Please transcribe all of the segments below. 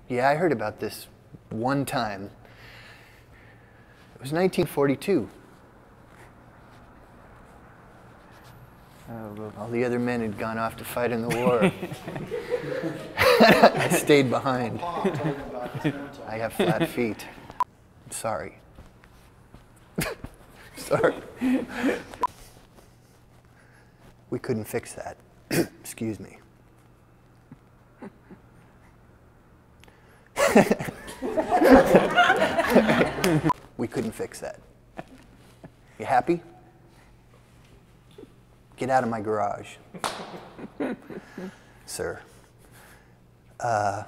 Yeah, I heard about this one time. It was 1942. All the other men had gone off to fight in the war. I stayed behind. I have flat feet. I'm sorry. Sorry. We couldn't fix that. Excuse me. We couldn't fix that. You happy? Get out of my garage. Sir. I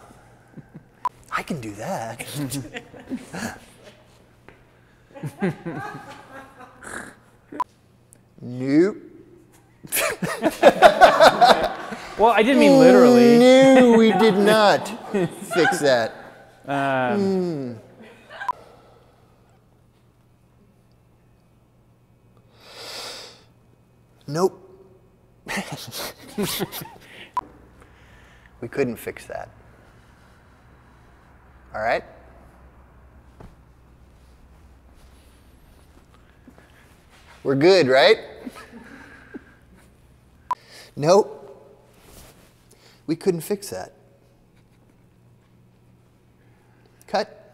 can do that. Nope. Well, I didn't mean literally. No, we did not fix that. Nope. We couldn't fix that. All right? We're good, right? Nope. We couldn't fix that. Cut.